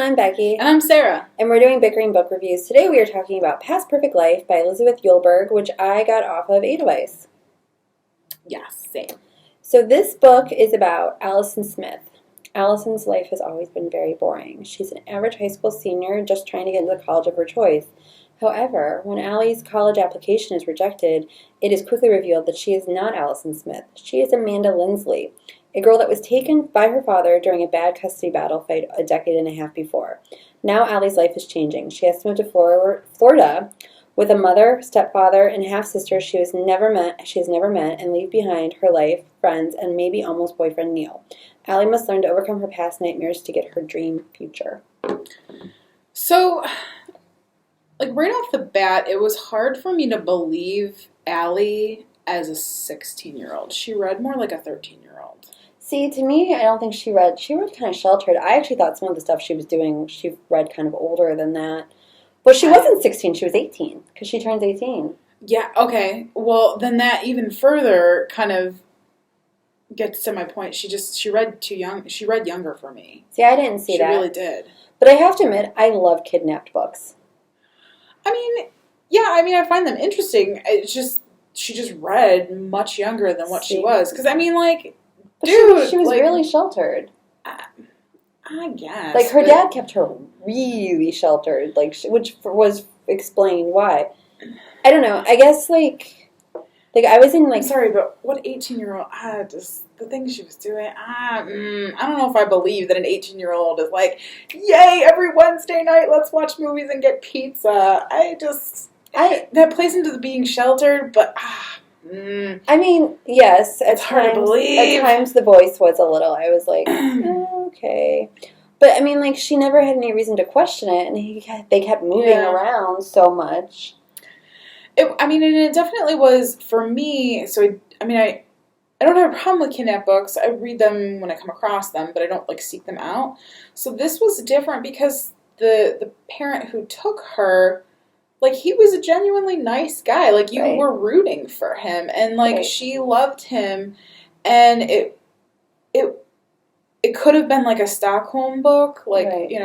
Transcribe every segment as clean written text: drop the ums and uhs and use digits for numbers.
I'm Becky. And I'm Sarah. And we're doing Bickering book reviews. Today we are talking about Past Perfect Life by Elizabeth Eulberg, which I got off of Edelweiss. Yes, same. So this book is about Allison Smith. Allison's life has always been very boring. She's an average high school senior just trying to get into the college of her choice. However, when Allie's college application is rejected, it is quickly revealed that she is not Allison Smith. She is Amanda Lindsley, a girl that was taken by her father during a bad custody battle fight a decade and a half before. Now Allie's life is changing. She has to move to Florida with a mother, stepfather, and half-sister she has never met, and leave behind her life, friends, and maybe almost boyfriend Neil. Allie must learn to overcome her past nightmares to get her dream future. So, right off the bat, it was hard for me to believe Allie as a 16-year-old. She read more like a 13-year-old. See, to me, I don't think she read kind of sheltered. I actually thought some of the stuff she was doing, she read kind of older than that. But she wasn't 16, she was 18, because she turns 18. Yeah, okay. Well, then that even further kind of gets to my point. She read too young. She read younger for me. See, I didn't see that. She really did. But I have to admit, I love kidnapped books. I find them interesting. It's just, she just read much younger than what she was. Because, Dude, she was really sheltered. I guess. Her dad kept her really sheltered, which was explained why. I don't know. I guess, I was in, I'm sorry, but what 18-year-old, the things she was doing, I don't know if I believe that an 18-year-old is yay, every Wednesday night, let's watch movies and get pizza. That plays into the being sheltered, but, yes, it's hard to believe. At times the voice was a little, I was like, okay. But, she never had any reason to question it, and they kept moving around so much. It definitely was, for me, so, I don't have a problem with kidnap books. I read them when I come across them, but I don't, seek them out. So this was different because the parent who took her, he was a genuinely nice guy. You were rooting for him, and, she loved him, and it could have been, a Stockholm book,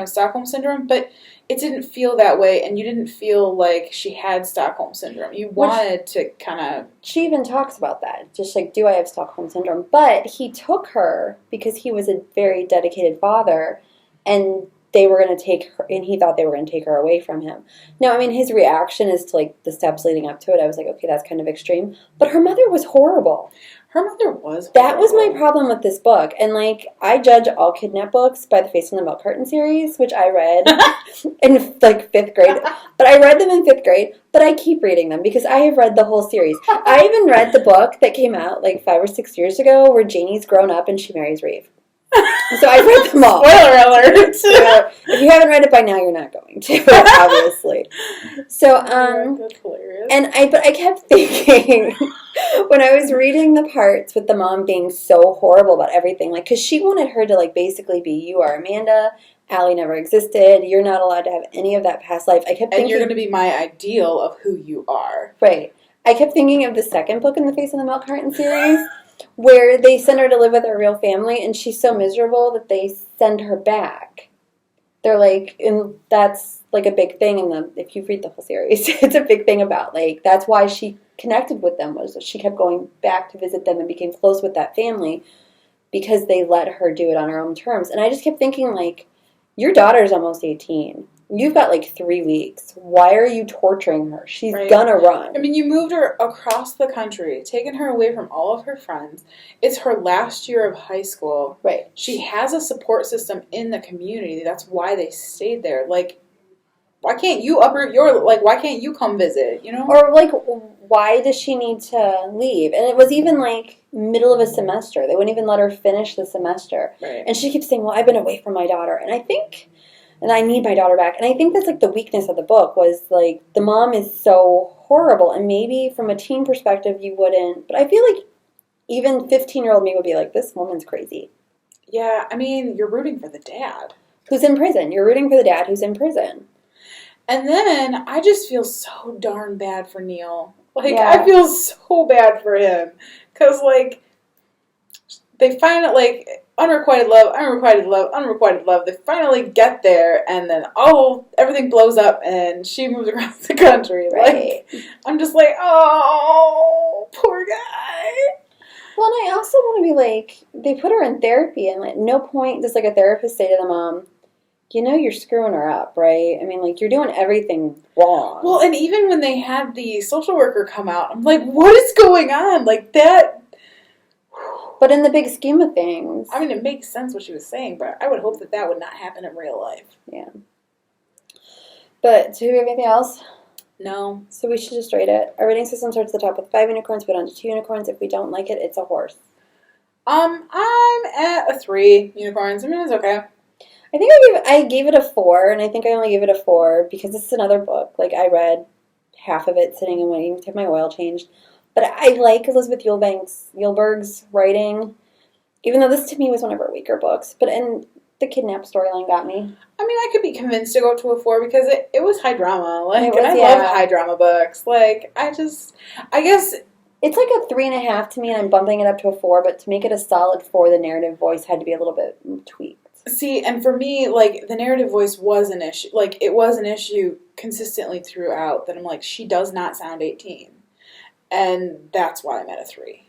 Stockholm Syndrome, but it didn't feel that way, and you didn't feel like she had Stockholm Syndrome. You wanted to kind of... She even talks about that, just do I have Stockholm Syndrome? But he took her because he was a very dedicated father, and they were going to take her, and he thought they were going to take her away from him. Now, his reaction is to, the steps leading up to it. I was like, okay, that's kind of extreme. But her mother was horrible. Her mother was horrible. That was my problem with this book. And, I judge all kidnap books by the Face on the Milk Carton series, which I read in, 5th grade. But I read them in 5th grade, but I keep reading them because I have read the whole series. I even read the book that came out, 5 or 6 years ago where Janie's grown up and she marries Reeve. So I read them all. Spoiler alert! So if you haven't read it by now, you're not going to, obviously. So, that's hilarious. But I kept thinking, when I was reading the parts with the mom being so horrible about everything, because she wanted her to, basically be, you are Amanda, Allie never existed, you're not allowed to have any of that past life. I kept thinking... And you're going to be my ideal of who you are. Right. I kept thinking of the second book in the Face on the Milk Carton series, where they send her to live with her real family, and she's so miserable that they send her back. They're and that's a big thing if you read the whole series, it's a big thing about, that's why she connected with them, was that she kept going back to visit them and became close with that family, because they let her do it on her own terms. And I just kept thinking, your daughter's almost 18. You've got 3 weeks. Why are you torturing her? She's gonna run. You moved her across the country, taken her away from all of her friends. It's her last year of high school. Right. She has a support system in the community. That's why they stayed there. Why can't you uproot why can't you come visit, Or, why does she need to leave? And it was even, middle of a semester. They wouldn't even let her finish the semester. Right. And she keeps saying, well, I've been away from my daughter. And I need my daughter back. And I think that's, the weakness of the book was, the mom is so horrible. And maybe from a teen perspective, you wouldn't. But I feel even 15-year-old me would be this woman's crazy. Yeah, you're rooting for the dad. Who's in prison. You're rooting for the dad who's in prison. And then I just feel so darn bad for Neil. I feel so bad for him. Because, they find it, unrequited love, unrequited love, unrequited love. They finally get there, and then everything blows up, and she moves across the country. Right. Like, I'm just like, oh, poor guy. Well, and I also want to be like, they put her in therapy, and at no point does like a therapist say to the mom, you know, you're screwing her up, right? I mean, like, you're doing everything wrong. Well, and even when they had the social worker come out, I'm like, what is going on? Like, that. But in the big scheme of things. I mean, it makes sense what she was saying, but I would hope that that would not happen in real life. Yeah. But do we have anything else? No. So we should just rate it. Our rating system starts at the top with 5 unicorns, put on to 2 unicorns. If we don't like it, it's a horse. I'm at a 3 unicorns. I mean, it's okay. I think I gave it a 4, and I think I only gave it a 4 because this is another book. Like, I read half of it sitting and waiting to have my oil changed. But I like Elizabeth Eulberg's writing, even though this to me was one of her weaker books. But the kidnap storyline got me. I mean, I could be convinced to go to a 4 because it was high drama. Like, It was, and I love high drama books. Like, I guess it's like a 3.5 to me, and I'm bumping it up to a 4. But to make it a solid 4, the narrative voice had to be a little bit tweaked. See, and for me, like, the narrative voice was an issue. Like, it was an issue consistently throughout that I'm like, she does not sound 18. And that's why I'm at a 3.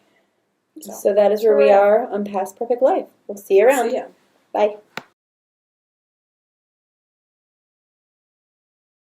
So that is where we are on Past Perfect Life. We'll see you around. See ya. Bye.